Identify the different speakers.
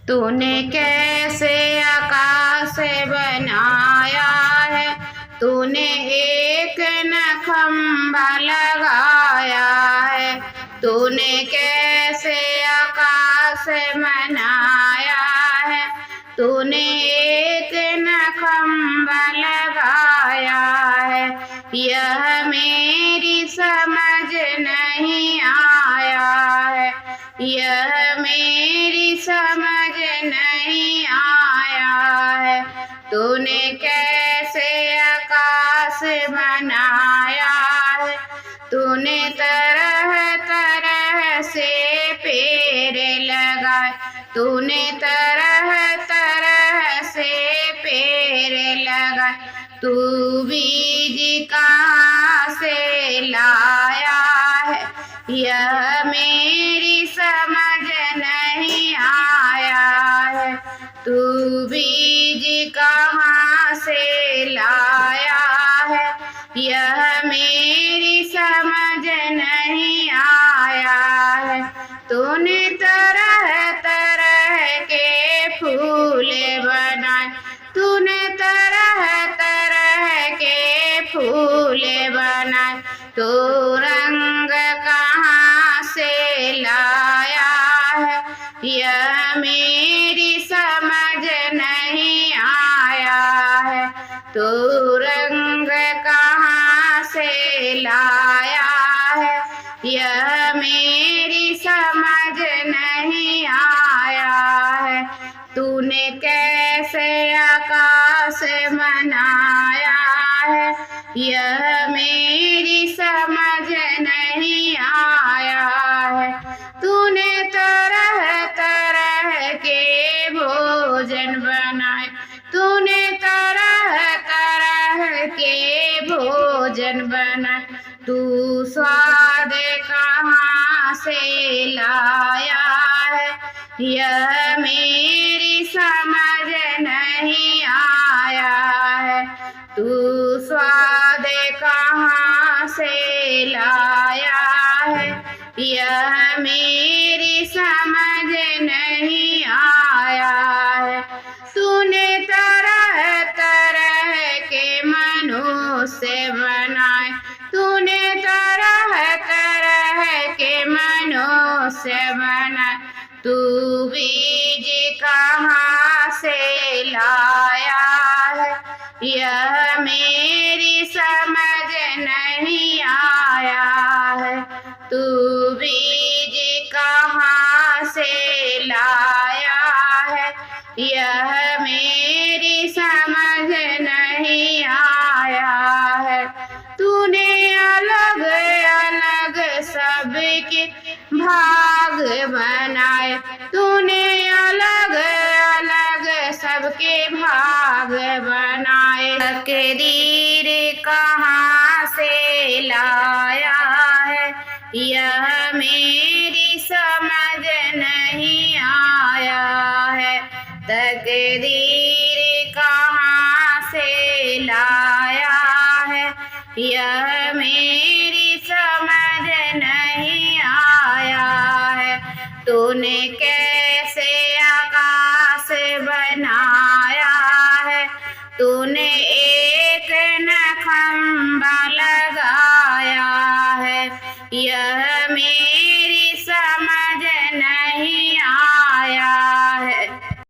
Speaker 1: तूने कैसे आकाश बनाया है, तूने एक न खंभा लगाया है। तूने कैसे आकाश बनाया है, तूने एक न खंभा लगाया है। यह मेरी समझ नहीं आया है, यह मेरी समझ नहीं आया है। तूने कैसे आकाश बनाया है, तूने तरह तरह से पेड़ लगाए, तूने तरह तरह से पेड़ लगाए। तू बीज कहाँ से लाया है, यह मेरी समझ नहीं आया है। तू बीज कहाँ से लाया है, यह मेरी समझ नहीं आया है। तूने तरह तरह के फूल बनाए, तूने तरह तरह के फूल बनाए। तो रंग कहाँ से लाया है, यह मेरी समझ नहीं आया है। तो रंग कहाँ से लाया है, यह मेरी समझ नहीं आया है। तूने कैसे आकाश बनाया है, यह मेरी समझ नहीं आया है। तूने तरह तरह के भोजन बनाए, तूने तरह तरह के भोजन बनाए। तू स्वाद कहाँ से लाया है, यह मेरी समझ नहीं आया है। तू स्वाद कहाँ से लाया है, यह मेरी समझ नहीं आया है। तूने तरह तरह के मनुष्य बनाए, तूने तरह तरह के मनुष्य बनाए। तू बीज कहाँ से लाया है, यह मेरी समझ नहीं आया है। तू बीज कहाँ से लाया है, यह मेरी समझ नहीं आया है। तूने अलग अलग सबके भाग बनाए, तूने अलग अलग सबके भाग बनाए। तकदीर कहाँ से लाया है, यह मेरी समझ नहीं आया है। तकदीर कहाँ से लाया है, यह मेरी समझ नहीं आया है। तूने कैसे आकाश बना